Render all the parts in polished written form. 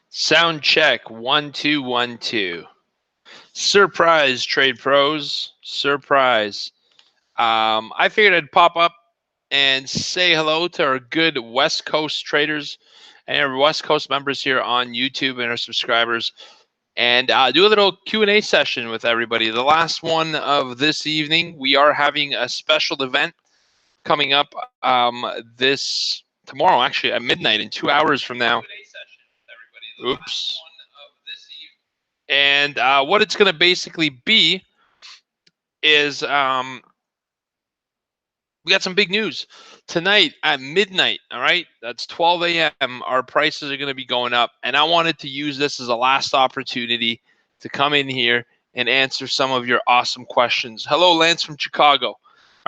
Sound check 1 2 1 2. Surprise, trade pros. Surprise. I figured I'd pop up and say hello to our good West Coast traders and our West Coast members here on YouTube and our subscribers, and do a little Q&A session with everybody. The last one of this evening. We are having a special event coming up this tomorrow, actually at midnight in 2 hours from now. Oops. And what it's going to basically be is we got some big news tonight at midnight. All right, that's 12 a.m. Our prices are going to be going up, and I wanted to use this as a last opportunity to come in here and answer some of your awesome questions. Hello, Lance from Chicago. All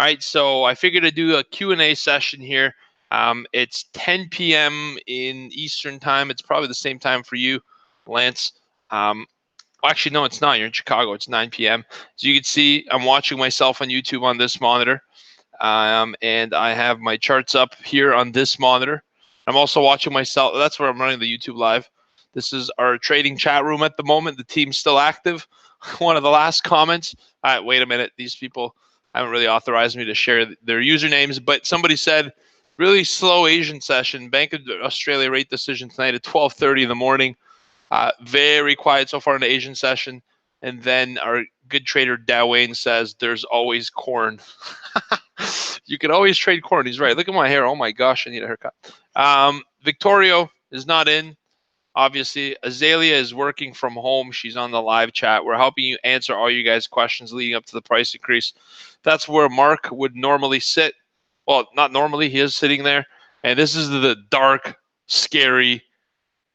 right, so I figured to do a Q&A session here. It's 10 p.m. in Eastern time. It's probably the same time for you, Lance. Actually, no, it's not. You're in Chicago. It's 9 p.m. So you can see I'm watching myself on YouTube on this monitor. And I have my charts up here on this monitor. I'm also watching myself. That's where I'm running the YouTube live. This is our trading chat room at the moment. The team's still active. One of the last comments. All right, wait a minute. These people haven't really authorized me to share their usernames, but somebody said, really slow Asian session. Bank of Australia rate decision tonight at 12:30 in the morning. Very quiet so far in the Asian session. And then our good trader Dwayne says there's always corn. You can always trade corn. He's right. Look at my hair. Oh my gosh, I need a haircut. Victorio is not in. Obviously, Azalea is working from home. She's on the live chat. We're helping you answer all you guys' questions leading up to the price increase. That's where Mark would normally sit. Well, not normally. He is sitting there. And this is the dark, scary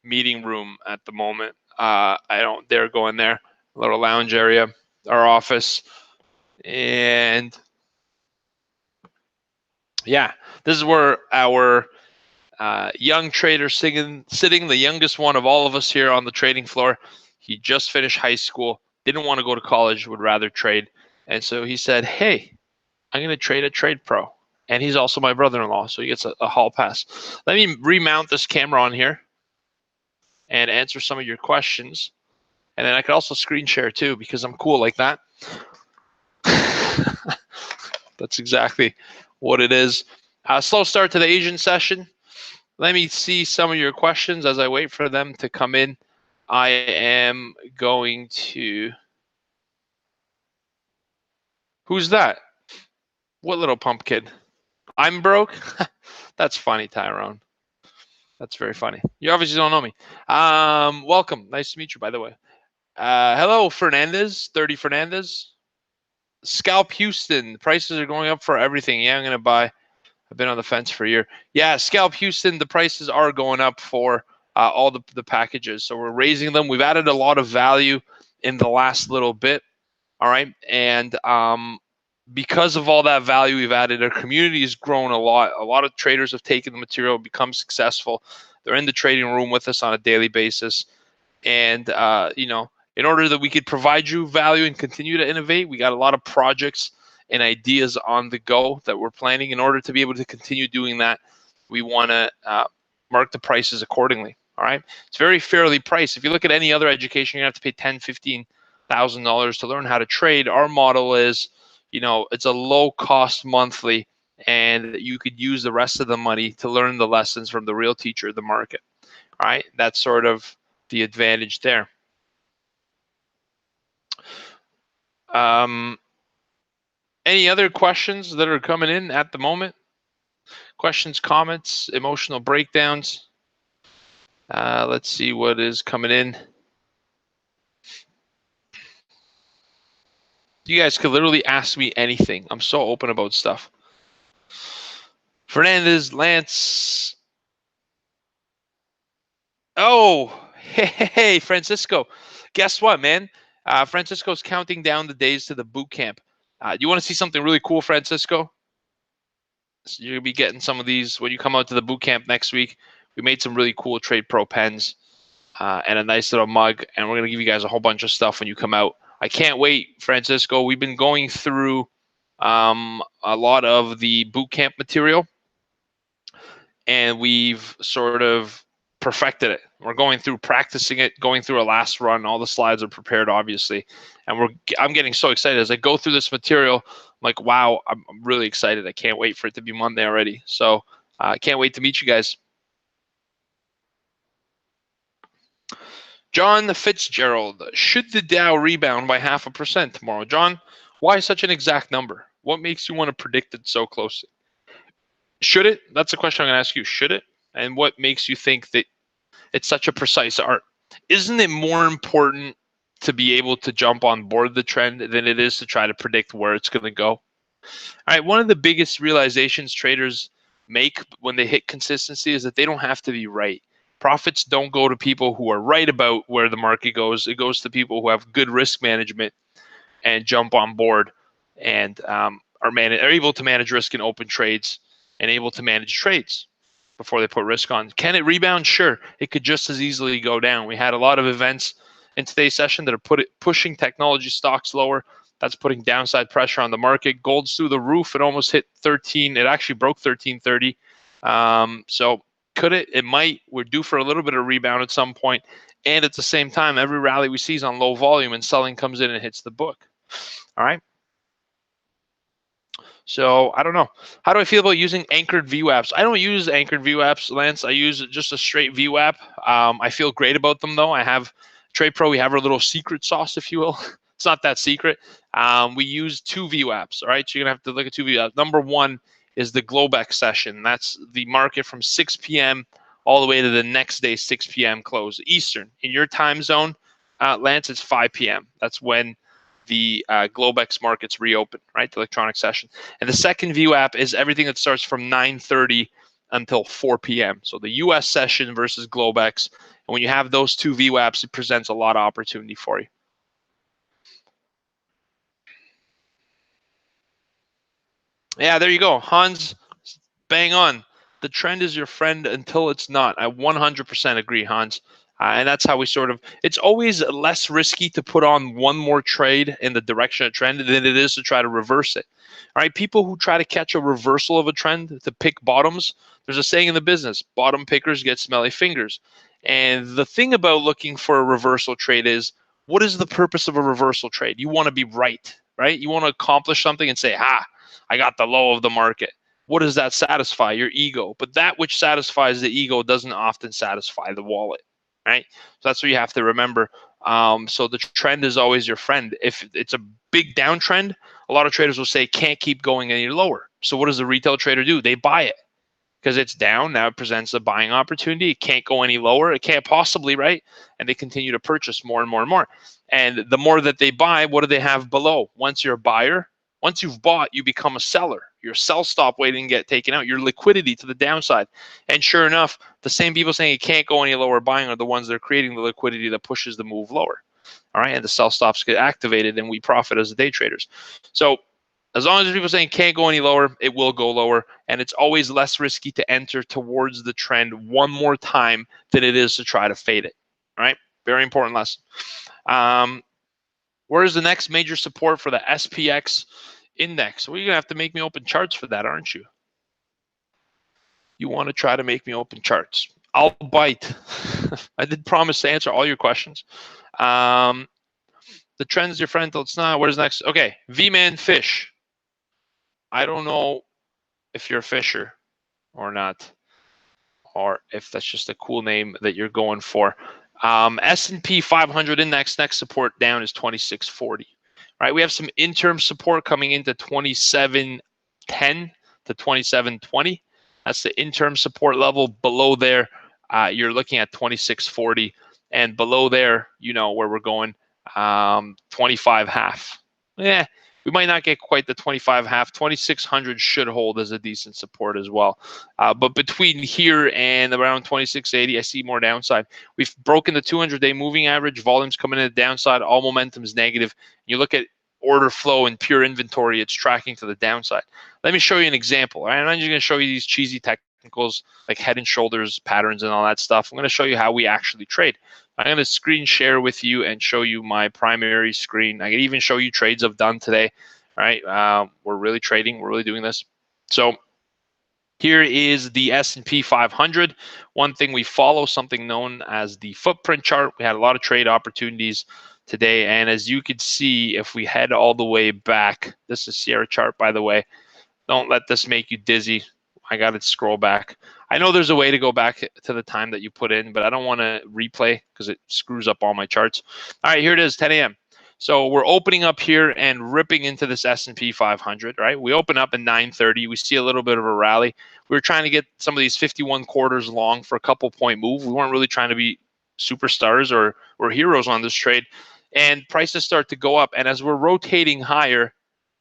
meeting room at the moment. I don't dare go in there. A little lounge area, our office. And yeah, this is where our young trader sitting, the youngest one of all of us here on the trading floor. He just finished high school, didn't want to go to college, would rather trade. And so he said, hey, I'm going to trade at Trade Pro. And he's also my brother-in-law, so he gets a hall pass. Let me remount this camera on here and answer some of your questions. And then I could also screen share too, because I'm cool like that. That's exactly what it is. Slow start to the Asian session. Let me see some of your questions as I wait for them to come in. I am going to... Who's that? What little pumpkin? I'm broke? That's funny, Tyrone. That's very funny. You obviously don't know me. Welcome. Nice to meet you, by the way. Hello, Fernandez. 30 Fernandez. Scalp Houston. Prices are going up for everything. Yeah, I'm going to buy. I've been on the fence for a year. Yeah, Scalp Houston, the prices are going up for all the packages. So we're raising them. We've added a lot of value in the last little bit. All right. And because of all that value we've added, our community has grown a lot. A lot of traders have taken the material, become successful. They're in the trading room with us on a daily basis. And, in order that we could provide you value and continue to innovate, we got a lot of projects and ideas on the go that we're planning. In order to be able to continue doing that, we want to mark the prices accordingly. All right. It's very fairly priced. If you look at any other education, you're going to have to pay $10,000, $15,000 to learn how to trade. Our model is, it's a low cost monthly, and you could use the rest of the money to learn the lessons from the real teacher of the market. All right. That's sort of the advantage there. Any other questions that are coming in at the moment? Questions, comments, emotional breakdowns? Let's see what is coming in. You guys could literally ask me anything. I'm so open about stuff. Fernandez, Lance. Oh, hey, Francisco. Guess what, man? Francisco's counting down the days to the boot camp. You want to see something really cool, Francisco? So you're going to be getting some of these when you come out to the boot camp next week. We made some really cool Trade Pro pens and a nice little mug, and we're going to give you guys a whole bunch of stuff when you come out. I can't wait, Francisco. We've been going through a lot of the boot camp material, and we've sort of perfected it. We're going through practicing it, going through a last run. All the slides are prepared, obviously, and I'm getting so excited as I go through this material. I'm like, wow, I'm really excited. I can't wait for it to be Monday already. So I can't wait to meet you guys. John Fitzgerald, should the Dow rebound by 0.5% tomorrow? John, why such an exact number? What makes you want to predict it so closely? Should it? That's the question I'm going to ask you. Should it? And what makes you think that it's such a precise art? Isn't it more important to be able to jump on board the trend than it is to try to predict where it's going to go? All right, one of the biggest realizations traders make when they hit consistency is that they don't have to be right. Profits don't go to people who are right about where the market goes. It goes to people who have good risk management and jump on board and are able to manage risk in open trades and able to manage trades before they put risk on. Can it rebound? Sure. It could just as easily go down. We had a lot of events in today's session that are pushing technology stocks lower. That's putting downside pressure on the market. Gold's through the roof. It almost hit 13. It actually broke 1330. So could it? It might. We're due for a little bit of rebound at some point. And at the same time, every rally we see is on low volume and selling comes in and hits the book. All right. So I don't know. How do I feel about using anchored VWAPs? I don't use anchored VWAPs, Lance. I use just a straight VWAP. I feel great about them though. I have TradePro. We have our little secret sauce, if you will. It's not that secret. We use 2 VWAPs. All right. So you're gonna have to look at 2 VWAPs. Number one is the Globex session. That's the market from 6 p.m. all the way to the next day 6 p.m. close Eastern. In your time zone, Lance, it's 5 p.m. That's when the Globex markets reopen, right? The electronic session. And the second VWAP is everything that starts from 9:30 until 4 p.m. So the US session versus Globex. And when you have those 2 VWAPs, it presents a lot of opportunity for you. Yeah, there you go. Hans, bang on. The trend is your friend until it's not. I 100% agree, Hans. And that's how we it's always less risky to put on one more trade in the direction of trend than it is to try to reverse it. All right, people who try to catch a reversal of a trend to pick bottoms, there's a saying in the business, bottom pickers get smelly fingers. And the thing about looking for a reversal trade is, what is the purpose of a reversal trade? You want to be right? You want to accomplish something and say, I got the low of the market. What does that satisfy? Your ego. But that which satisfies the ego doesn't often satisfy the wallet, right? So that's what you have to remember. So the trend is always your friend. If it's a big downtrend, a lot of traders will say can't keep going any lower. So what does the retail trader do? They buy it because it's down. Now it presents a buying opportunity. It can't go any lower. It can't possibly, right? And they continue to purchase more and more and more. And the more that they buy, what do they have below? Once you're a buyer, once you've bought, you become a seller. Your sell stop waiting to get taken out, your liquidity to the downside. And sure enough, the same people saying it can't go any lower buying are the ones that are creating the liquidity that pushes the move lower. All right. And the sell stops get activated and we profit as the day traders. So as long as people saying can't go any lower, it will go lower. And it's always less risky to enter towards the trend one more time than it is to try to fade it. All right. Very important lesson. Where is the next major support for the SPX index? Well, you're going to have to make me open charts for that, aren't you? You want to try to make me open charts. I'll bite. I did promise to answer all your questions. The trend is your friend till it's not. Where's next? Okay, V-Man Fish. I don't know if you're a fisher or not, or if that's just a cool name that you're going for. S&P 500 index next support down is 2640. Right, we have some interim support coming into 2710 to 2720. That's the interim support level. Below there, you're looking at 2640, and below there, you know where we're going. 25 half. Yeah, we might not get quite the 25 half. 2600 should hold as a decent support as well. But between here and around 2680, I see more downside. We've broken the 200-day moving average. Volumes coming in the downside. All momentum is negative. You look at order flow and pure inventory, it's tracking to the downside. Let me show you an example. All right? I'm not just going to show you these cheesy technicals like head and shoulders patterns and all that stuff. I'm going to show you how we actually trade. I'm going to screen share with you and show you my primary screen. I can even show you trades I've done today. All right, we're really trading. We're really doing this. So Here is the S&P 500. One thing we follow, something known as the footprint chart. We had a lot of trade opportunities today. And as you can see, if we head all the way back, this is Sierra chart, by the way. Don't let this make you dizzy. I got to scroll back. I know there's a way to go back to the time that you put in, but I don't want to replay because it screws up all my charts. All right, here it is, 10 a.m. So we're opening up here and ripping into this S&P 500, right? We open up at 9:30. We see a little bit of a rally. We were trying to get some of these 51 quarters long for a couple point move. We weren't really trying to be superstars or heroes on this trade. And prices start to go up. And as we're rotating higher,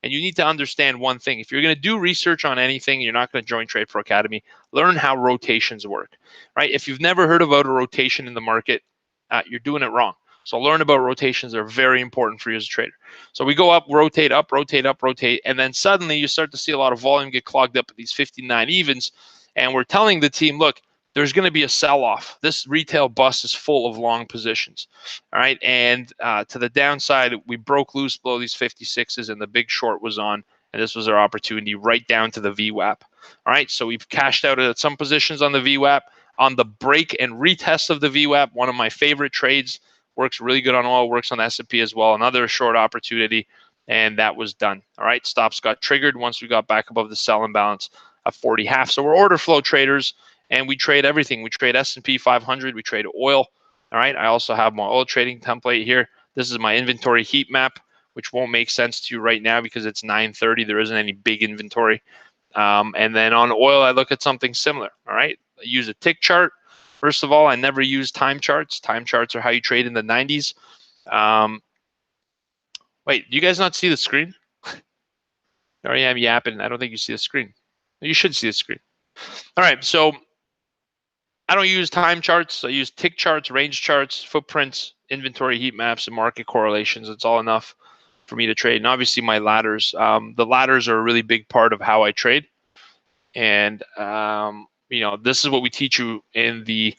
and you need to understand one thing. If you're going to do research on anything, you're not going to join Trade Pro Academy. Learn how rotations work, right? If you've never heard about a rotation in the market, you're doing it wrong. So learn about rotations. They're very important for you as a trader. So we go up, rotate, and then suddenly you start to see a lot of volume get clogged up at these 59 evens. And we're telling the team, look, there's going to be a sell-off. This retail bus is full of long positions. All right. And to the downside, we broke loose below these 56s and the big short was on. And this was our opportunity right down to the VWAP. All right. So we've cashed out at some positions on the VWAP. On the break and retest of the VWAP, one of my favorite trades, works really good on oil, works on S&P as well. Another short opportunity, and that was done. All right. Stops got triggered once we got back above the sell imbalance of 40.5. So we're order flow traders. And we trade everything. We trade S&P 500. We trade oil. All right. I also have my oil trading template here. This is my inventory heat map, which won't make sense to you right now because it's 9:30. There isn't any big inventory. And then on oil, I look at something similar. All right. I use a tick chart. First of all, I never use time charts. Time charts are how you trade in the 90s. Wait, do you guys not see the screen? There I am yapping. I don't think you see the screen. You should see the screen. All right. So I don't use time charts. I use tick charts, range charts, footprints, inventory heat maps, and market correlations. It's all enough for me to trade. And obviously my ladders. The ladders are a really big part of how I trade. And, this is what we teach you in the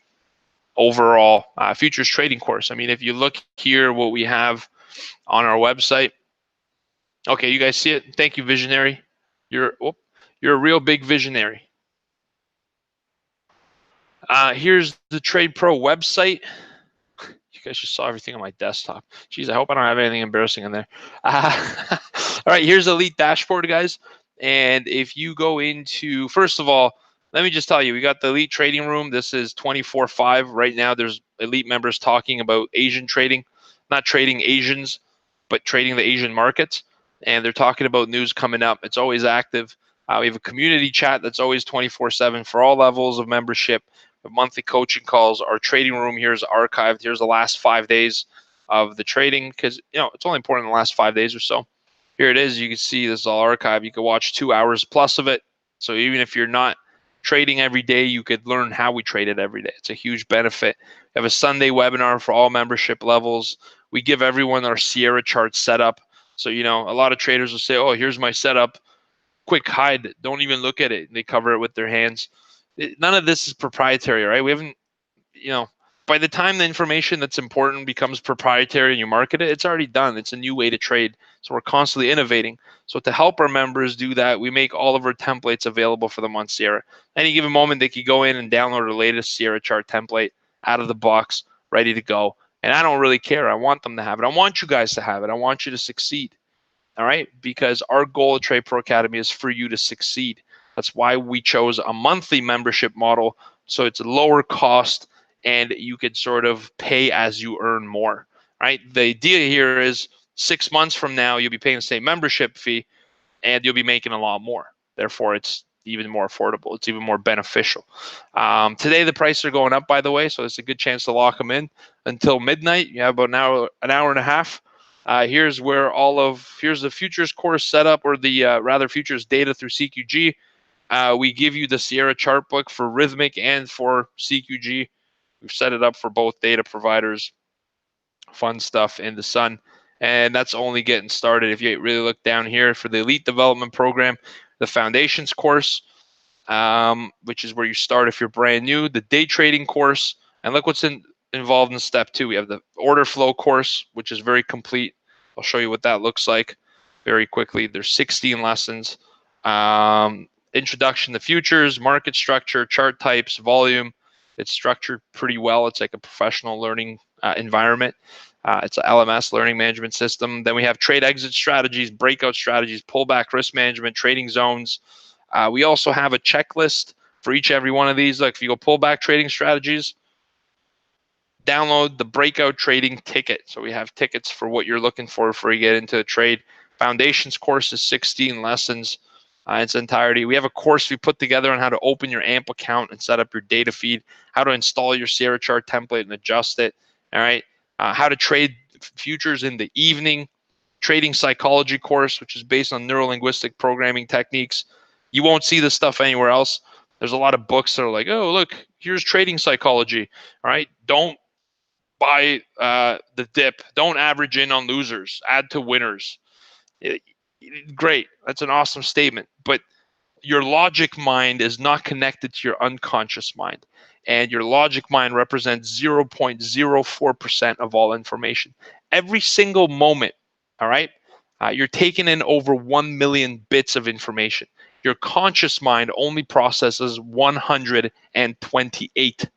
overall futures trading course. I mean, if you look here, what we have on our website. Okay, you guys see it? Thank you, visionary. You're a real big visionary. Here's the Trade Pro website. You guys just saw everything on my desktop. Jeez, I hope I don't have anything embarrassing in there. All right, here's Elite Dashboard, guys. And if you go into, first of all, let me just tell you, we got the Elite Trading Room. This is 24/5. Right now, there's Elite members talking about Asian trading, not trading Asians, but trading the Asian markets. And they're talking about news coming up. It's always active. We have a community chat that's always 24/7 for all levels of membership. Monthly coaching calls. Our trading room here is archived. Here's the last 5 days of the trading because it's only important in the last 5 days or so. Here it is. You can see this is all archived. You can watch 2 hours plus of it. So even if you're not trading every day, you could learn how we trade it every day. It's a huge benefit. We have a Sunday webinar for all membership levels. We give everyone our Sierra chart setup. So a lot of traders will say, "Oh, here's my setup. Quick, hide. Don't even look at it." They cover it with their hands. None of this is proprietary, right? We haven't, by the time the information that's important becomes proprietary and you market it, it's already done. It's a new way to trade. So we're constantly innovating. So to help our members do that, we make all of our templates available for them on Sierra. Any given moment, they can go in and download the latest Sierra chart template out of the box, ready to go. And I don't really care. I want them to have it. I want you guys to have it. I want you to succeed. All right? Because our goal at Trade Pro Academy is for you to succeed. That's why we chose a monthly membership model. So it's a lower cost and you could sort of pay as you earn more, right? The idea here is 6 months from now, you'll be paying the same membership fee and you'll be making a lot more. Therefore, it's even more affordable. It's even more beneficial. Today, the prices are going up, by the way, so it's a good chance to lock them in until midnight. You have about an hour and a half. Here's the futures course setup, or the futures data through CQG. We give you the Sierra chart book for Rhythmic and for CQG. We've set it up for both data providers. Fun stuff in the sun. And that's only getting started. If you really look down here for the Elite Development Program, the Foundations course, which is where you start if you're brand new, the Day Trading course, and look what's involved in step 2. We have the Order Flow course, which is very complete. I'll show you what that looks like very quickly. There's 16 lessons. introduction to futures, market structure, chart types, volume. It's structured pretty well. It's like a professional learning environment. It's an LMS, learning management system. Then we have trade exit strategies, breakout strategies, pullback risk management, trading zones. We also have a checklist for every one of these. Like if you go pullback trading strategies, download the breakout trading ticket. So we have tickets for what you're looking for before you get into a trade. Foundations course is 16 lessons in its entirety. We have a course we put together on how to open your AMP account and set up your data feed, how to install your Sierra chart template and adjust it. All right. How to trade futures in the evening, trading psychology course, which is based on neuro-linguistic programming techniques. You won't see this stuff anywhere else. There's a lot of books that are like, oh, look, here's trading psychology. All right. Don't buy the dip. Don't average in on losers. Add to winners. Great. That's an awesome statement. But your logic mind is not connected to your unconscious mind. And your logic mind represents 0.04% of all information. Every single moment, all right, you're taking in over 1 million bits of information. Your conscious mind only processes 128,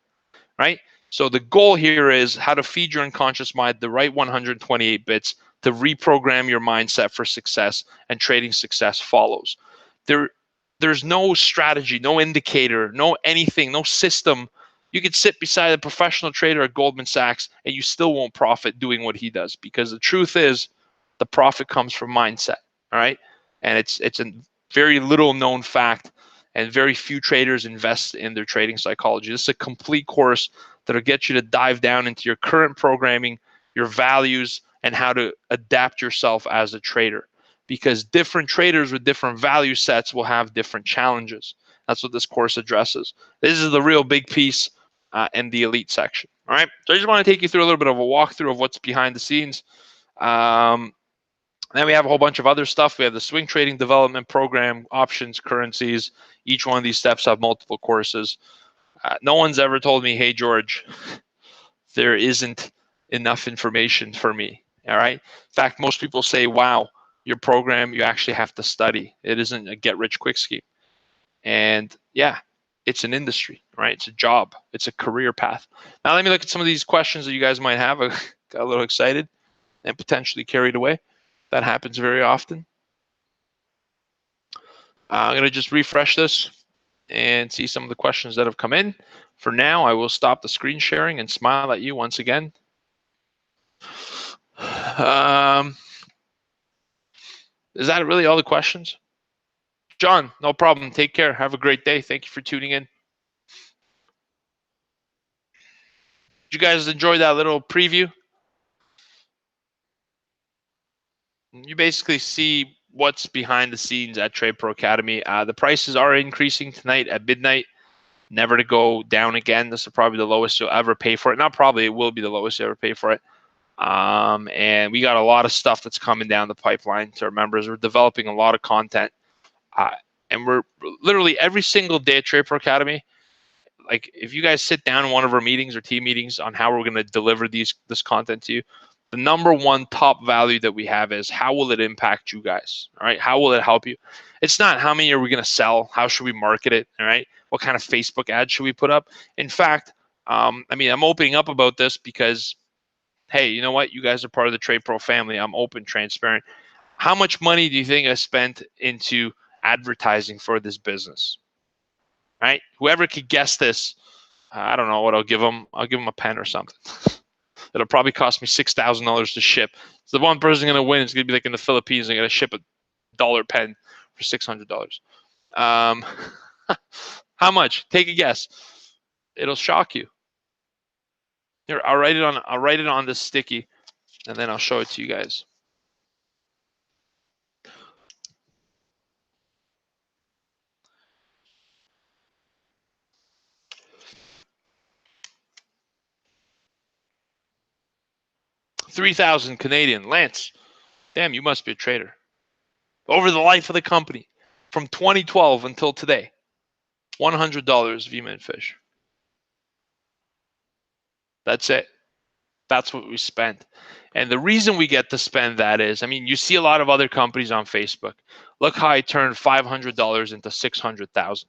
right? So the goal here is how to feed your unconscious mind the right 128 bits to reprogram your mindset for success, and trading success follows. There's no strategy, no indicator, no anything, no system. You could sit beside a professional trader at Goldman Sachs and you still won't profit doing what he does, because the truth is the profit comes from mindset, all right? And it's a very little known fact, and very few traders invest in their trading psychology. This is a complete course that'll get you to dive down into your current programming, your values, and how to adapt yourself as a trader. Because different traders with different value sets will have different challenges. That's what this course addresses. This is the real big piece in the elite section. All right. So I just want to take you through a little bit of a walkthrough of what's behind the scenes. Then we have a whole bunch of other stuff. We have the swing trading development program, options, currencies. Each one of these steps have multiple courses. No one's ever told me, hey, George, there isn't enough information for me. All right. In fact, most people say, wow, your program, you actually have to study. It isn't a get rich quick scheme. And yeah, it's an industry, right? It's a job. It's a career path. Now let me look at some of these questions that you guys might have. I got a little excited and potentially carried away. That happens very often. I'm going to just refresh this and see some of the questions that have come in. For now, I will stop the screen sharing and smile at you once again. Is that really all the questions? John, no problem. Take care. Have a great day. Thank you for tuning in. Did you guys enjoy that little preview? You basically see what's behind the scenes at Trade Pro Academy. The prices are increasing tonight at midnight, never to go down again. This is probably the lowest you'll ever pay for it. Not probably, it will be the lowest you ever pay for it. And we got a lot of stuff that's coming down the pipeline to our members. We're developing a lot of content. And we're literally every single day at Trade Pro Academy, like if you guys sit down in one of our meetings or team meetings on how we're going to deliver this content to you, the number one top value that we have is how will it impact you guys? All right. How will it help you? It's not how many are we going to sell? How should we market it? All right. What kind of Facebook ads should we put up? In fact, I'm opening up about this because, hey, you know what? You guys are part of the Trade Pro family. I'm open, transparent. How much money do you think I spent into advertising for this business? Right? Whoever could guess this, I don't know what I'll give them. I'll give them a pen or something. It'll probably cost me $6,000 to ship. So the one person going to win is going to be like in the Philippines. They're going to ship $1 pen for $600. How much? Take a guess. It'll shock you. Here, I'll write it on this sticky, and then I'll show it to you guys. $3,000 Canadian. Lance, damn, you must be a trader. Over the life of the company, from 2012 until today, $100 V-Min Fish. That's it. That's what we spend. And the reason we get to spend that is, I mean, you see a lot of other companies on Facebook. Look how I turned $500 into 600,000.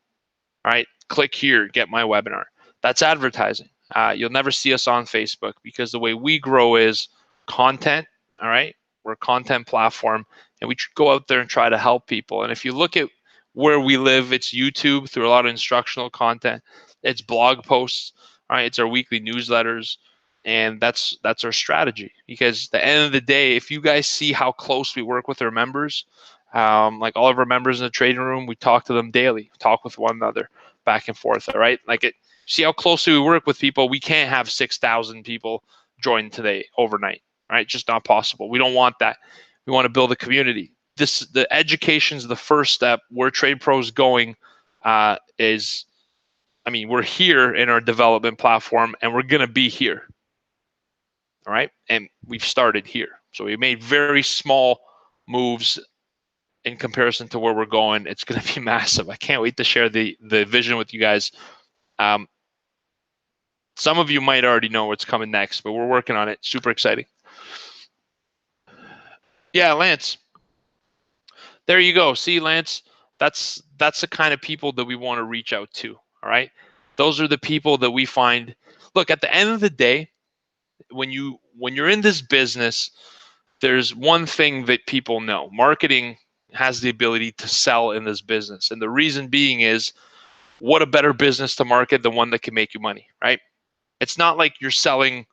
All right, click here, get my webinar. That's advertising. You'll never see us on Facebook because the way we grow is content. All right, we're a content platform, and we go out there and try to help people. And if you look at where we live, it's YouTube through a lot of instructional content. It's blog posts. All right, it's our weekly newsletters, and that's our strategy. Because at the end of the day, if you guys see how close we work with our members, like all of our members in the trading room, we talk to them daily, talk with one another back and forth. All right, like it. See how closely we work with people. We can't have 6,000 people join today overnight. Right, just not possible. We don't want that. We want to build a community. The education is the first step. Where Trade Pro is going is, I mean, we're here in our development platform, and we're gonna be here. All right, and we've started here. So we made very small moves in comparison to where we're going. It's going to be massive. I can't wait to share the vision with you guys. Some of you might already know what's coming next, but we're working on it. Super exciting. Yeah, Lance. There you go. See, Lance, that's the kind of people that we want to reach out to. All right. Those are the people that we find. Look, at the end of the day, when you're in this business, there's one thing that people know. Marketing has the ability to sell in this business. And the reason being is, what a better business to market than one that can make you money, right? It's not like you're selling,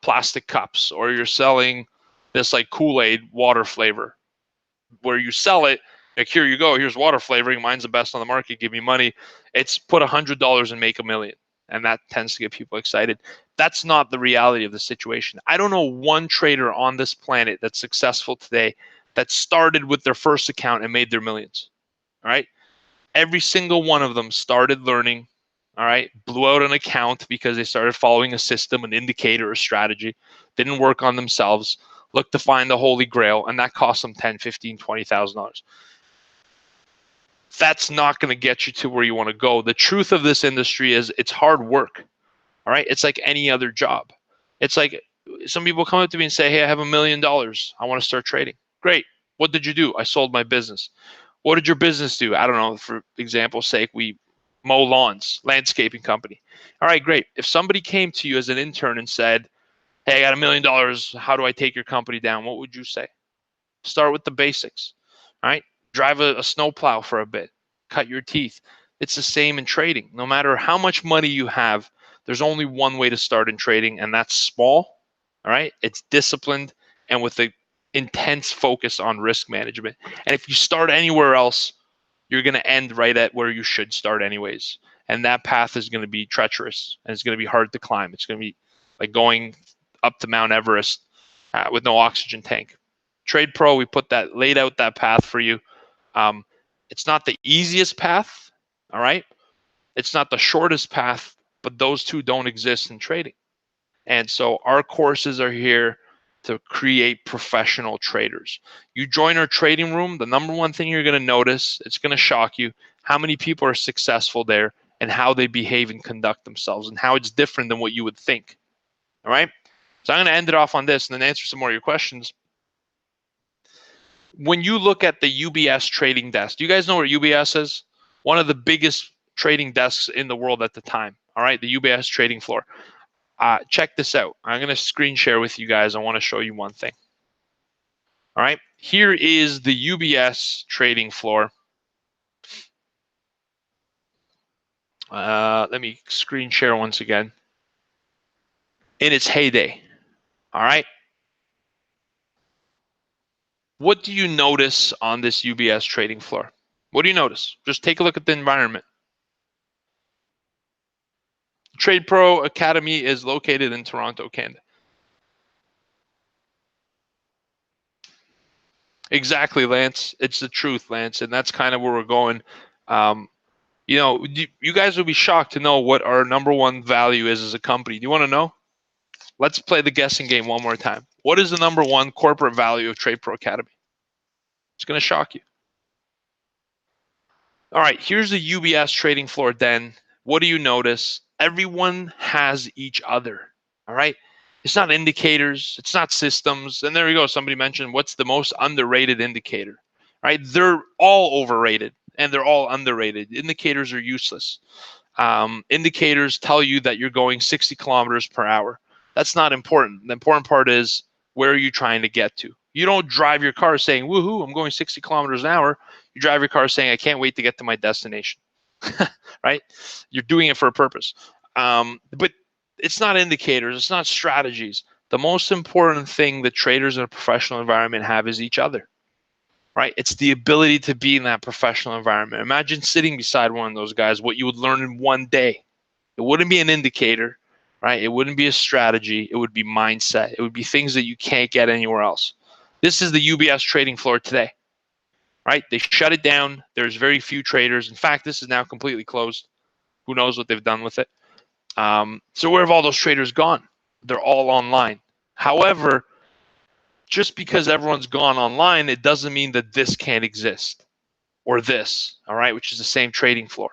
plastic cups, or you're selling this like Kool-Aid water flavor, where you sell it like, here you go, here's water flavoring, mine's the best on the market, give me money. It's put $100 and make $1 million. And that tends to get people excited. That's not the reality of the situation. I don't know one trader on this planet that's successful today that started with their first account and made their millions. All right. Every single one of them started learning. All right. Blew out an account because they started following a system, an indicator, a strategy, didn't work on themselves, looked to find the holy grail, and that cost them $10,000, $15,000, $20,000. That's not going to get you to where you want to go. The truth of this industry is it's hard work. All right. It's like any other job. It's like some people come up to me and say, hey, I have $1 million. I want to start trading. Great. What did you do? I sold my business. What did your business do? I don't know. For example's sake, we mow lawns, landscaping company. All right, great. If somebody came to you as an intern and said, hey, I got $1 million. How do I take your company down? What would you say? Start with the basics. All right. Drive a snowplow for a bit. Cut your teeth. It's the same in trading. No matter how much money you have, there's only one way to start in trading, and that's small. All right. It's disciplined and with an intense focus on risk management. And if you start anywhere else, you're going to end right at where you should start anyways. And that path is going to be treacherous, and it's going to be hard to climb. It's going to be like going up to Mount Everest with no oxygen tank. Trade Pro, we laid out that path for you. It's not the easiest path, all right? It's not the shortest path, but those two don't exist in trading. And so our courses are here to create professional traders. You join our trading room, the number one thing you're going to notice, it's going to shock you, how many people are successful there and how they behave and conduct themselves and how it's different than what you would think. All right? So I'm going to end it off on this and then answer some more of your questions. When you look at the UBS trading desk, do you guys know what UBS is? One of the biggest trading desks in the world at the time. All right, the UBS trading floor. Check this out. I'm going to screen share with you guys. I want to show you one thing. All right, here is the UBS trading floor. Let me screen share once again. In its heyday. All right. What do you notice on this UBS trading floor? What do you notice? Just take a look at the environment. Trade Pro Academy is located in Toronto, Canada. Exactly, Lance. It's the truth, Lance, and that's kind of where we're going. You guys will be shocked to know what our number one value is as a company. Do you want to know? Let's play the guessing game one more time. What is the number one corporate value of Trade Pro Academy? It's going to shock you. All right, here's the UBS trading floor then. What do you notice? Everyone has each other. All right. It's not indicators. It's not systems. And there you go. Somebody mentioned what's the most underrated indicator, right? They're all overrated and they're all underrated. Indicators are useless. Indicators tell you that you're going 60 kilometers per hour. That's not important. The important part is, where are you trying to get to? You don't drive your car saying, woohoo, I'm going 60 kilometers an hour. You drive your car saying, I can't wait to get to my destination, right? You're doing it for a purpose. But it's not indicators. It's not strategies. The most important thing that traders in a professional environment have is each other, right? It's the ability to be in that professional environment. Imagine sitting beside one of those guys, what you would learn in one day. It wouldn't be an indicator, right? It wouldn't be a strategy. It would be mindset. It would be things that you can't get anywhere else. This is the UBS trading floor today, right? They shut it down. There's very few traders. In fact, this is now completely closed. Who knows what they've done with it? So where have all those traders gone? They're all online. However, just because everyone's gone online, it doesn't mean that this can't exist, or this, all right, which is the same trading floor.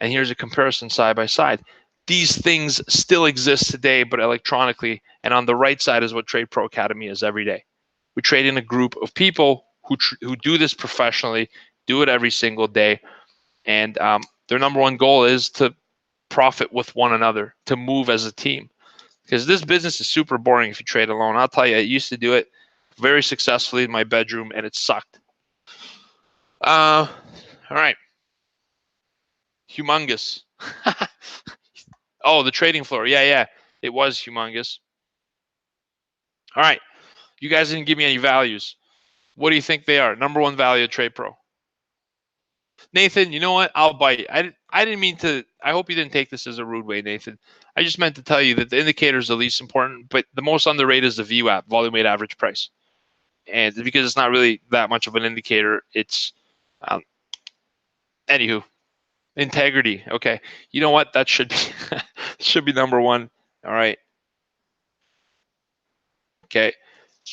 And here's a comparison side by side. These things still exist today, but electronically. And on the right side is what Trade Pro Academy is every day. We trade in a group of people who do this professionally, do it every single day. And their number one goal is to profit with one another, to move as a team. Because this business is super boring if you trade alone. I'll tell you, I used to do it very successfully in my bedroom, and it sucked. All right. Humongous. Oh, the trading floor. Yeah. It was humongous. All right. You guys didn't give me any values. What do you think they are? Number one value of Trade Pro. Nathan, you know what? I'll bite. I didn't mean to. I hope you didn't take this as a rude way, Nathan. I just meant to tell you that the indicator is the least important, but the most underrated is the VWAP, volume weighted average price. And because it's not really that much of an indicator, it's anywho, integrity. Okay. You know what? That should be should be number one. All right. Okay.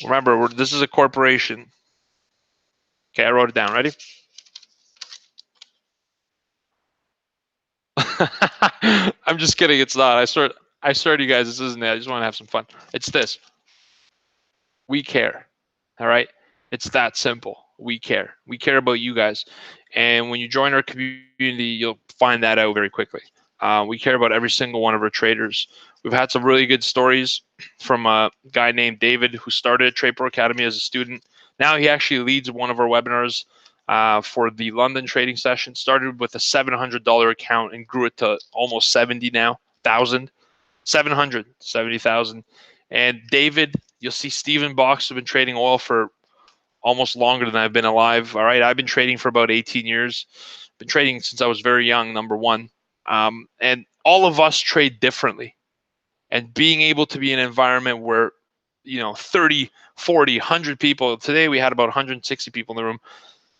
Remember, this is a corporation. Okay, I wrote it down. Ready? I'm just kidding. It's not. I swear to you guys, this isn't it. I just want to have some fun. It's this. We care. All right. It's that simple. We care. We care about you guys. And when you join our community, you'll find that out very quickly. We care about every single one of our traders. We've had some really good stories from a guy named David who started at Trade Pro Academy as a student. Now he actually leads one of our webinars for the London trading session. Started with a $700 account and grew it to almost 70 now, 1,000, 770,000. And David, you'll see Stephen Box have been trading oil for almost longer than I've been alive. All right, I've been trading for about 18 years. Been trading since I was very young, number one. And all of us trade differently. And being able to be in an environment where, 30, 40, 100 people, today we had about 160 people in the room,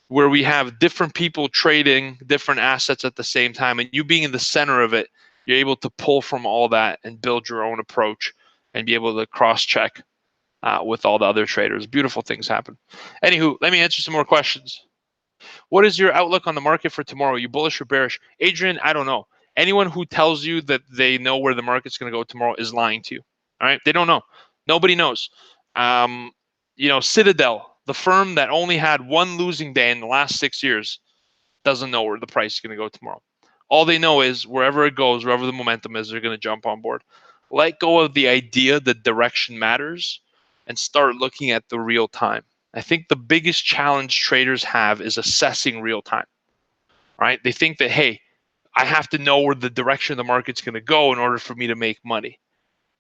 where we have different people trading different assets at the same time, and you being in the center of it, you're able to pull from all that and build your own approach and be able to cross-check with all the other traders. Beautiful things happen. Anywho, let me answer some more questions. What is your outlook on the market for tomorrow? Are you bullish or bearish? Adrian, I don't know. Anyone who tells you that they know where the market's going to go tomorrow is lying to you. All right? They don't know. Nobody knows. Citadel, the firm that only had one losing day in the last 6 years, doesn't know where the price is going to go tomorrow. All they know is wherever it goes, wherever the momentum is, they're going to jump on board. Let go of the idea that direction matters and start looking at the real time. I think the biggest challenge traders have is assessing real time, right? They think that, hey, I have to know where the direction of the market's going to go in order for me to make money.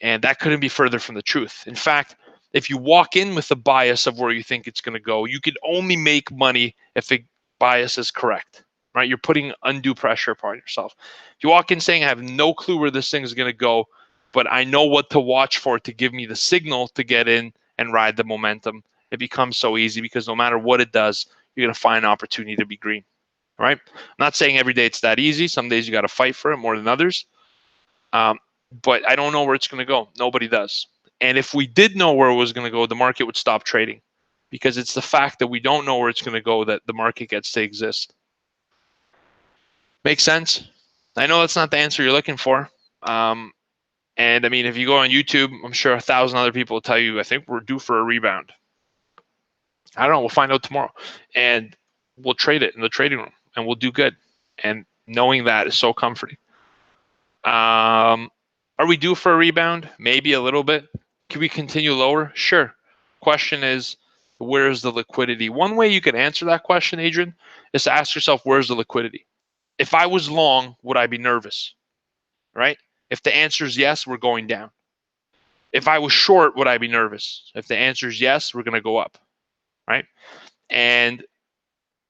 And that couldn't be further from the truth. In fact, if you walk in with the bias of where you think it's going to go, you could only make money if the bias is correct, right? You're putting undue pressure upon yourself. If you walk in saying, I have no clue where this thing is going to go, but I know what to watch for to give me the signal to get in and ride the momentum, it becomes so easy because no matter what it does, you're going to find an opportunity to be green, right? I'm not saying every day it's that easy. Some days you got to fight for it more than others. But I don't know where it's going to go. Nobody does. And if we did know where it was going to go, the market would stop trading, because it's the fact that we don't know where it's going to go that the market gets to exist. Make sense? I know that's not the answer you're looking for. And I mean, if you go on YouTube, I'm sure 1,000 other people will tell you, I think we're due for a rebound. I don't know. We'll find out tomorrow. And we'll trade it in the trading room and we'll do good. And knowing that is so comforting. Are we due for a rebound? Maybe a little bit. Can we continue lower? Sure. Question is, where's the liquidity? One way you can answer that question, Adrian, is to ask yourself, where's the liquidity? If I was long, would I be nervous? Right? If the answer is yes, we're going down. If I was short, would I be nervous? If the answer is yes, we're going to go up. Right? And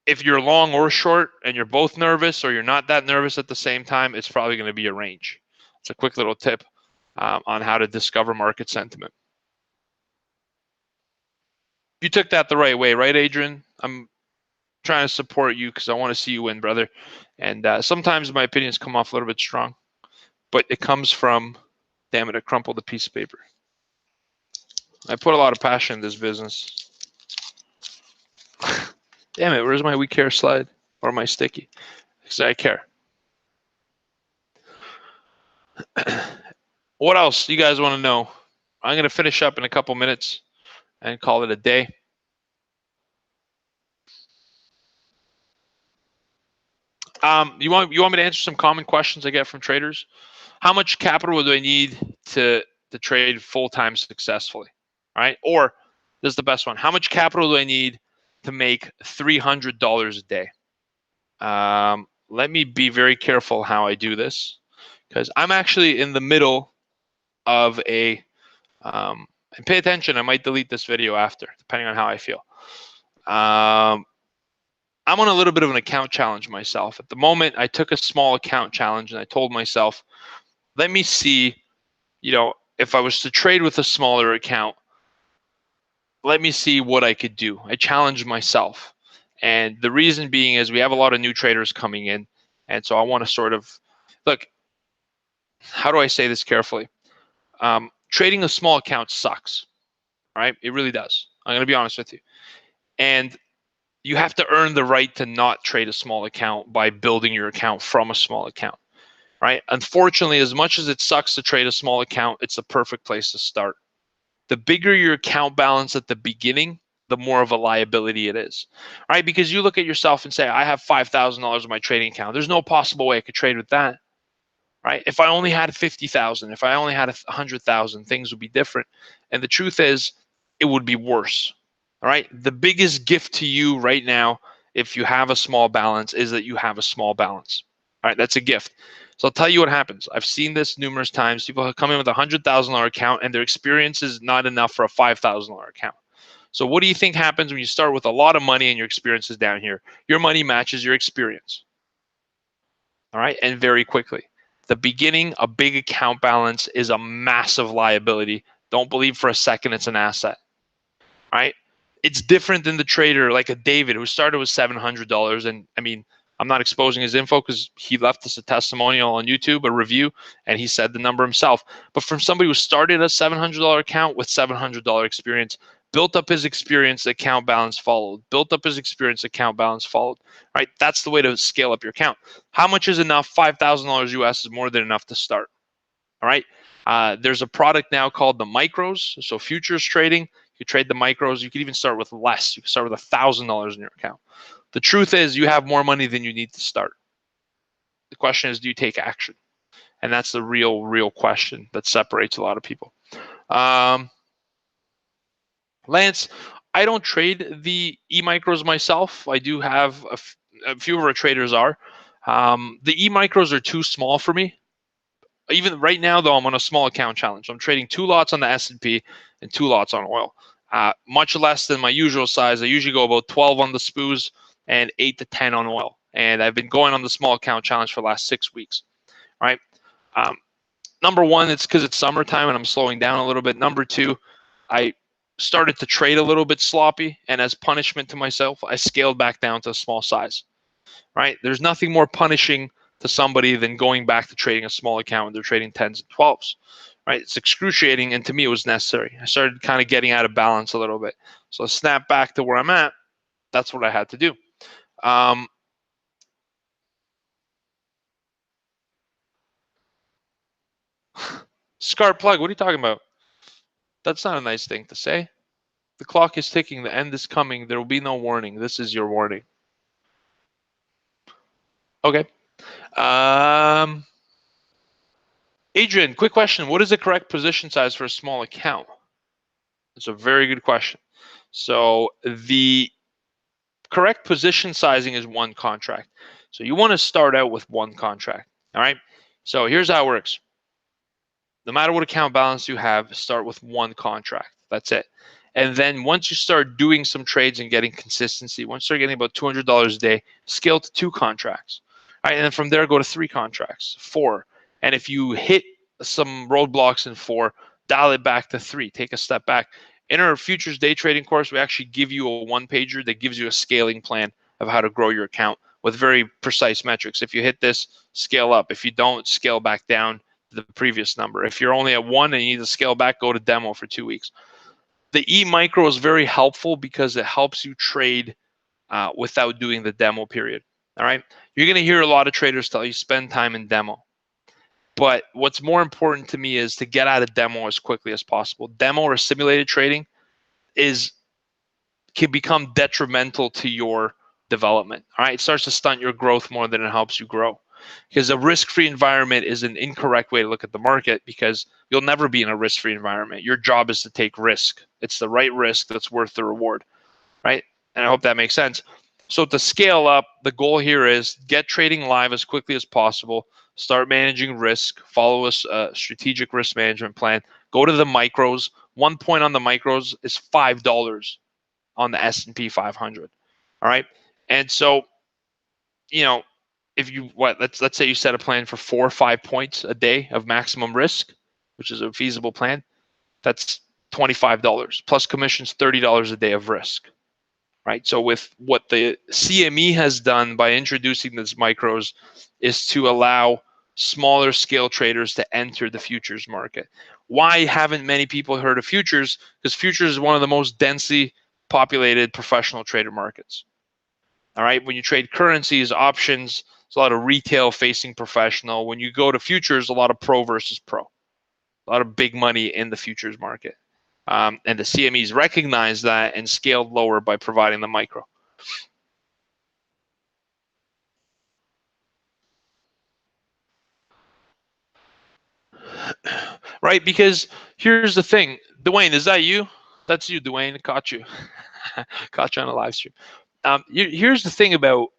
if you're long or short and you're both nervous or you're not that nervous at the same time, it's probably going to be a range. It's a quick little tip on how to discover market sentiment. You took that the right way, right, Adrian? I'm trying to support you because I want to see you win, brother. And sometimes my opinions come off a little bit strong, but it comes from, damn it, I crumpled a piece of paper. I put a lot of passion in this business. Damn it, where's my we care slide or my sticky? Because I care. What else you guys want to know? I'm going to finish up in a couple minutes and call it a day. You want me to answer some common questions I get from traders? How much capital do I need to trade full-time successfully? All right. Or this is the best one. How much capital do I need to make $300 a day? Let me be very careful how I do this because I'm actually in the middle of a, and pay attention, I might delete this video after, depending on how I feel. I'm on a little bit of an account challenge myself. At the moment, I took a small account challenge and I told myself, let me see, if I was to trade with a smaller account, let me see what I could do. I challenged myself. And the reason being is we have a lot of new traders coming in. And so I want to sort of, look, how do I say this carefully? Trading a small account sucks, right? It really does. I'm going to be honest with you. And you have to earn the right to not trade a small account by building your account from a small account, right? Unfortunately, as much as it sucks to trade a small account, it's the perfect place to start. The bigger your account balance at the beginning, the more of a liability it is, right? Because you look at yourself and say, I have $5,000 in my trading account. There's no possible way I could trade with that, right? If I only had 50,000, if I only had 100,000, things would be different. And the truth is, it would be worse, all right? The biggest gift to you right now, if you have a small balance, is that you have a small balance, all right? That's a gift. So I'll tell you what happens. I've seen this numerous times. People come in with a $100,000 account and their experience is not enough for a $5,000 account. So what do you think happens when you start with a lot of money and your experience is down here? Your money matches your experience. All right, and very quickly. The beginning, a big account balance is a massive liability. Don't believe for a second it's an asset. All right? It's different than the trader like a David who started with $700. And I mean, I'm not exposing his info because he left us a testimonial on YouTube, a review, and he said the number himself. But from somebody who started a $700 account with $700 experience, built up his experience, account balance followed. Built up his experience, account balance followed. Right? That's the way to scale up your account. How much is enough? $5,000 US is more than enough to start. All right. There's a product now called the micros. So futures trading, you trade the micros. You could even start with less. You can start with $1,000 in your account. The truth is you have more money than you need to start. The question is, do you take action? And that's the real question that separates a lot of people. Lance, I don't trade the e-micros myself. I do have a few of our traders are. The e-micros are too small for me. Even right now, though, I'm on a small account challenge. I'm trading 2 lots on the S&P and 2 lots on oil. Much less than my usual size. I usually go about 12 on the SPOOs and 8 to 10 on oil. And I've been going on the small account challenge for the last 6 weeks. Right? Number one, it's because it's summertime and I'm slowing down a little bit. Number two, I started to trade a little bit sloppy. And as punishment to myself, I scaled back down to a small size. Right? There's nothing more punishing to somebody than going back to trading a small account when they're trading 10s and 12s, right? It's excruciating, and to me, it was necessary. I started kind of getting out of balance a little bit. So I snapped back to where I'm at. That's what I had to do. Scar plug, what are you talking about? That's not a nice thing to say. The clock is ticking. The end is coming. There will be no warning. This is your warning. Okay. Adrian, quick question. What is the correct position size for a small account? It's a very good question. So the correct position sizing is one contract. So you want to start out with one contract. All right. So here's how it works. No matter what account balance you have, start with one contract. That's it. And then once you start doing some trades and getting consistency, once you start getting about $200 a day, scale to 2 contracts. All right, and then from there, go to 3 contracts, 4. And if you hit some roadblocks in 4, dial it back to 3. Take a step back. In our futures day trading course, we actually give you a one-pager that gives you a scaling plan of how to grow your account with very precise metrics. If you hit this, scale up. If you don't, scale back down to the previous number. If you're only at 1 and you need to scale back, go to demo for 2 weeks. The E-micro is very helpful because it helps you trade without doing the demo period. All right. You're going to hear a lot of traders tell you spend time in demo. But what's more important to me is to get out of demo as quickly as possible. Demo or simulated trading can become detrimental to your development. All right. It starts to stunt your growth more than it helps you grow. Because a risk-free environment is an incorrect way to look at the market, because you'll never be in a risk-free environment. Your job is to take risk. It's the right risk that's worth the reward, right? And I hope that makes sense. So to scale up, the goal here is get trading live as quickly as possible, start managing risk, follow a strategic risk management plan, go to the micros. 1 point on the micros is $5 on the S&P 500, all right? And so, you know, if you let's say you set a plan for 4 or 5 points a day of maximum risk, which is a feasible plan, that's $25 plus commissions, $30 a day of risk, right? So with what the CME has done by introducing these micros is to allow smaller scale traders to enter the futures market. Why haven't many people heard of futures? Because futures is one of the most densely populated professional trader markets. All right, when you trade currencies, options, there's a lot of retail facing professional. When you go to futures, a lot of pro versus pro, a lot of big money in the futures market. And the CMEs recognized that and scaled lower by providing the micro. Right, because here's the thing. Dwayne, is that you? That's you, Dwayne. Caught you. Caught you on a live stream. Here's the thing about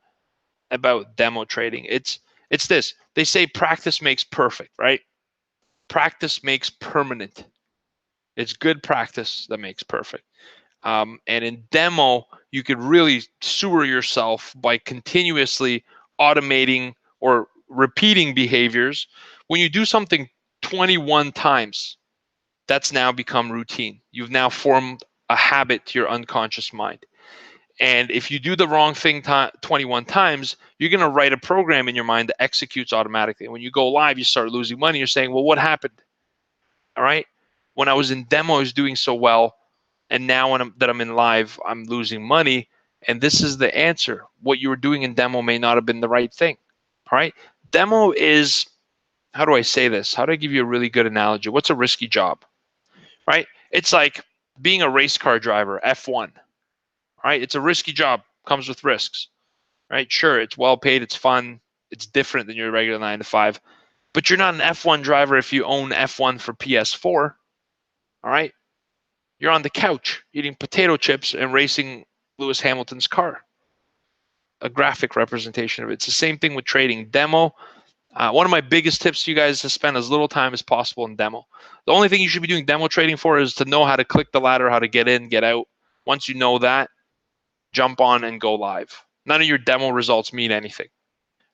demo trading. It's this. They say practice makes perfect, right? Practice makes permanent. It's good practice that makes perfect. And in demo, you could really sewer yourself by continuously automating or repeating behaviors. When you do something 21 times, that's now become routine. You've now formed a habit to your unconscious mind. And if you do the wrong thing 21 times, you're going to write a program in your mind that executes automatically. And when you go live, you start losing money. You're saying, well, what happened? All right. When I was in demo, I was doing so well. And now when I'm in live, I'm losing money. And this is the answer. What you were doing in demo may not have been the right thing. All right. Demo is, how do I say this? How do I give you a really good analogy? What's a risky job? Right. It's like being a race car driver, F1. Right? It's a risky job, comes with risks, right? Sure, it's well paid, it's fun, it's different than your regular 9 to 5, but you're not an F1 driver if you own F1 for PS4, all right? You're on the couch eating potato chips and racing Lewis Hamilton's car. A graphic representation of it. It's the same thing with trading. Demo, one of my biggest tips to you guys is to spend as little time as possible in demo. The only thing you should be doing demo trading for is to know how to click the ladder, how to get in, get out. Once you know that, jump on and go live. None of your demo results mean anything.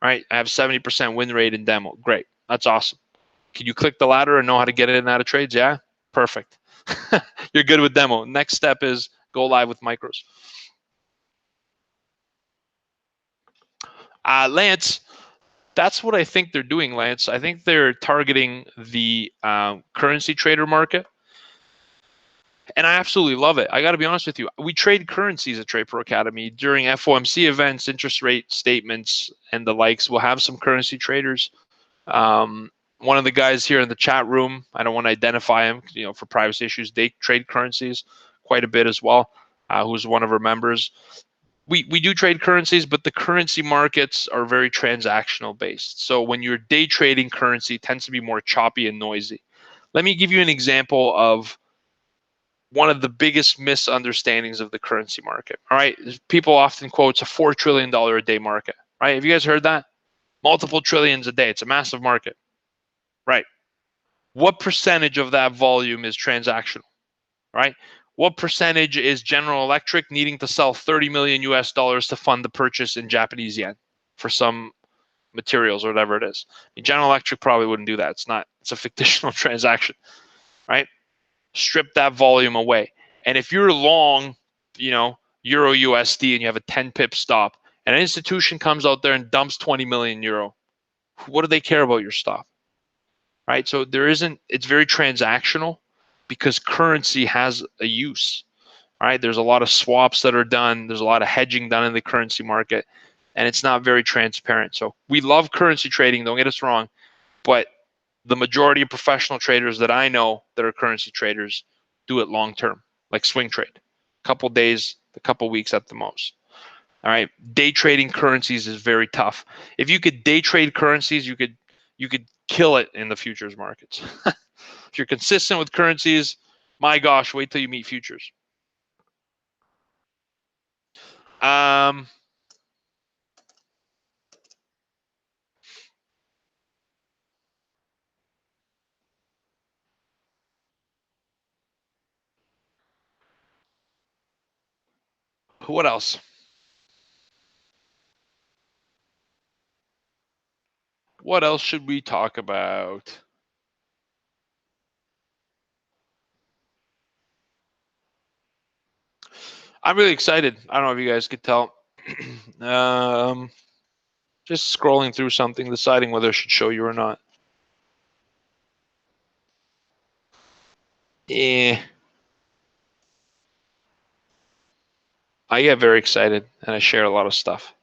All right, I have 70% win rate in demo. Great, that's awesome. Can you click the ladder and know how to get in and out of trades? Yeah, perfect. You're good with demo. Next step is go live with micros. Lance, that's what I think they're doing, Lance. I think they're targeting the currency trader market. And I absolutely love it. I got to be honest with you. We trade currencies at Trade Pro Academy during FOMC events, interest rate statements, and the likes. We'll have some currency traders. One of the guys here in the chat room, I don't want to identify him, for privacy issues, they trade currencies quite a bit as well, who's one of our members. We do trade currencies, but the currency markets are very transactional based. So when you're day trading currency, it tends to be more choppy and noisy. Let me give you an example of one of the biggest misunderstandings of the currency market. All right, people often quote it's a $4 trillion a day market. Right? Have you guys heard that? Multiple trillions a day. It's a massive market. Right. What percentage of that volume is transactional? Right? What percentage is General Electric needing to sell 30 million US dollars to fund the purchase in Japanese yen for some materials or whatever it is? I mean, General Electric probably wouldn't do that. It's a fictional transaction, right? Strip that volume away. And if you're long, Euro USD and you have a 10 pip stop, and an institution comes out there and dumps 20 million euro, what do they care about your stop? Right? So it's very transactional because currency has a use. Right? There's a lot of swaps that are done. There's a lot of hedging done in the currency market, and it's not very transparent. So we love currency trading, don't get us wrong, but the majority of professional traders that I know that are currency traders do it long term, like swing trade, a couple days, a couple weeks at the most. All right, day trading currencies is very tough. If you could day trade currencies, you could kill it in the futures markets. If you're consistent with currencies, my gosh, wait till you meet futures. What else? What else should we talk about? I'm really excited. I don't know if you guys could tell. Just scrolling through something, deciding whether I should show you or not. I get very excited and I share a lot of stuff.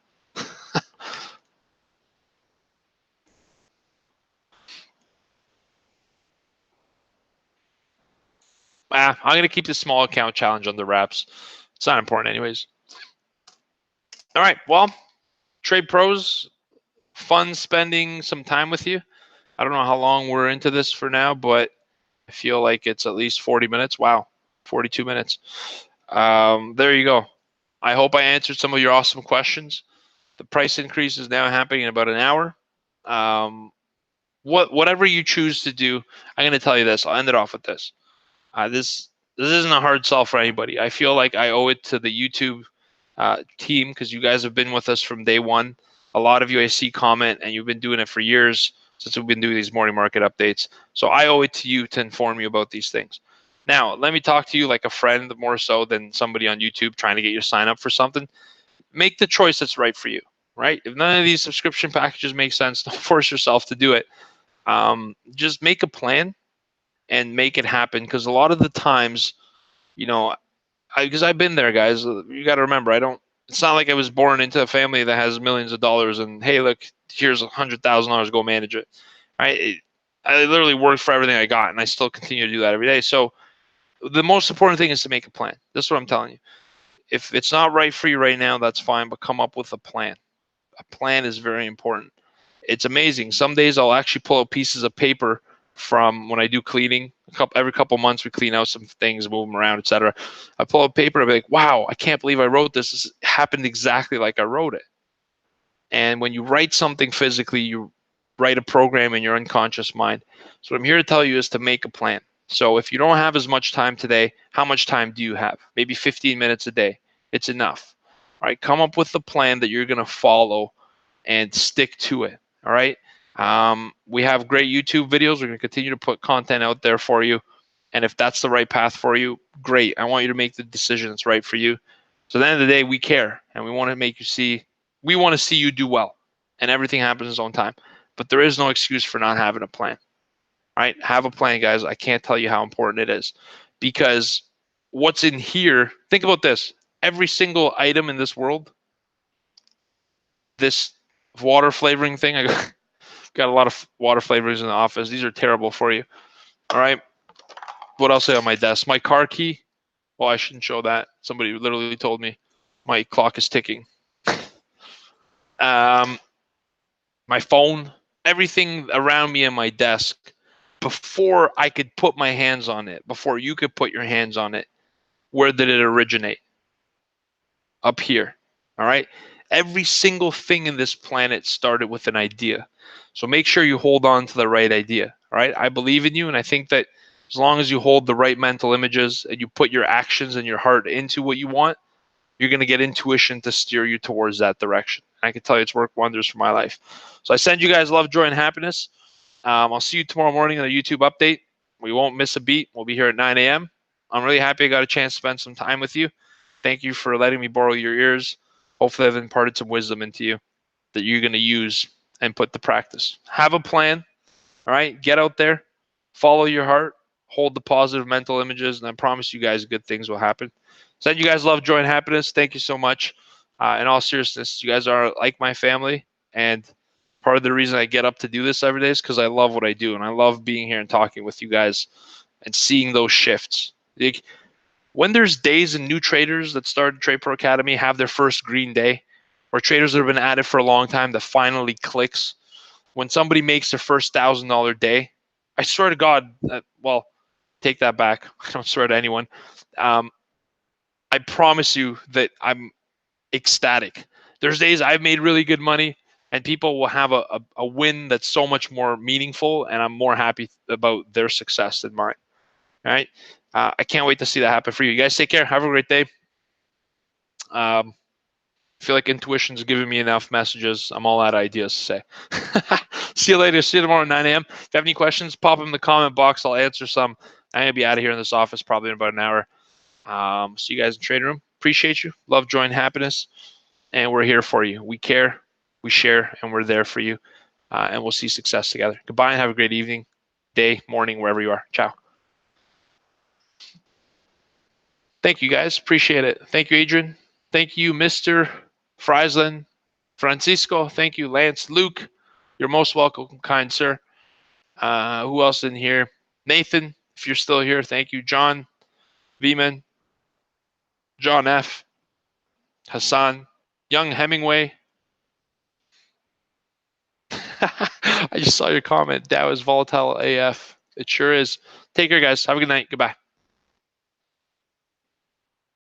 I'm going to keep the small account challenge under wraps. It's not important anyways. All right, well, Trade Pros, fun spending some time with you. I don't know how long we're into this for now, but I feel like it's at least 40 minutes. Wow, 42 minutes. There you go. I hope I answered some of your awesome questions. The price increase is now happening in about an hour. Whatever you choose to do, I'm going to tell you this. I'll end it off with this. This isn't a hard sell for anybody. I feel like I owe it to the YouTube team because you guys have been with us from day one. A lot of you I see comment, and you've been doing it for years since we've been doing these morning market updates. So I owe it to you to inform you about these things. Now, let me talk to you like a friend more so than somebody on YouTube trying to get you to sign up for something. Make the choice that's right for you, right? If none of these subscription packages make sense, don't force yourself to do it. Just make a plan and make it happen, because a lot of the times, because I've been there, guys. You got to remember, it's not like I was born into a family that has millions of dollars and, hey, look, here's $100,000, go manage it. Right? I literally worked for everything I got, and I still continue to do that every day. So the most important thing is to make a plan. This is what I'm telling you. If it's not right for you right now, that's fine, but come up with a plan. A plan is very important. It's amazing. Some days I'll actually pull out pieces of paper from when I do cleaning. Every couple months we clean out some things, move them around, etc. I pull out paper and be like, wow, I can't believe I wrote this. This happened exactly like I wrote it. And when you write something physically, you write a program in your unconscious mind. So what I'm here to tell you is to make a plan. So if you don't have as much time today, how much time do you have? Maybe 15 minutes a day. It's enough. All right, come up with a plan that you're going to follow and stick to it. All right. We have great YouTube videos. We're going to continue to put content out there for you. And if that's the right path for you, great. I want you to make the decision that's right for you. So at the end of the day, we care, and we want to make you see, we want to see you do well, and everything happens in its own time. But there is no excuse for not having a plan. All right? Have a plan, guys. I can't tell you how important it is, because what's in here, think about this. Every single item in this world, this water flavoring thing, Got a lot of water flavorings in the office. These are terrible for you. All right. What else is on my desk? My car key. Well, I shouldn't show that. Somebody literally told me my clock is ticking. My phone, everything around me on my desk, before I could put my hands on it, before you could put your hands on it, where did it originate? Up here. All right. Every single thing in this planet started with an idea. So make sure you hold on to the right idea. All right. I believe in you, and I think that as long as you hold the right mental images and you put your actions and your heart into what you want, you're going to get intuition to steer you towards that direction. And I can tell you it's worked wonders for my life. So I send you guys love, joy, and happiness. I'll see you tomorrow morning on the YouTube update. We won't miss a beat. We'll be here at 9 a.m. I'm really happy I got a chance to spend some time with you. Thank you for letting me borrow your ears. Hopefully I've imparted some wisdom into you that you're going to use and put to practice. Have a plan. All right. Get out there. Follow your heart. Hold the positive mental images. And I promise you guys good things will happen. Send you guys love, joy, and happiness. Thank you so much. In all seriousness, you guys are like my family. And part of the reason I get up to do this every day is because I love what I do. And I love being here and talking with you guys and seeing those shifts. Like, when there's days and new traders that started Trade Pro Academy have their first green day, or traders that have been at it for a long time that finally clicks, when somebody makes their first $1,000 day, I swear to God, well, take that back. I don't swear to anyone. I promise you that I'm ecstatic. There's days I've made really good money and people will have a win that's so much more meaningful, and I'm more happy about their success than mine. All right. I can't wait to see that happen for you. You guys take care. Have a great day. I feel like intuition's giving me enough messages. I'm all out of ideas to say. See you later. See you tomorrow at 9 a.m. If you have any questions, pop them in the comment box. I'll answer some. I'm going to be out of here in this office probably in about an hour. See you guys in the trading room. Appreciate you. Love, joy, and happiness. And we're here for you. We care, we share, and we're there for you. And we'll see success together. Goodbye and have a great evening, day, morning, wherever you are. Ciao. Thank you, guys. Appreciate it. Thank you, Adrian. Thank you, Mr. Friesland. Francisco. Thank you, Lance. Luke, you're most welcome, kind sir. Who else in here? Nathan, if you're still here, thank you. John Veman. John F. Hassan. Young Hemingway. I just saw your comment. Dow is volatile AF. It sure is. Take care, guys. Have a good night. Goodbye.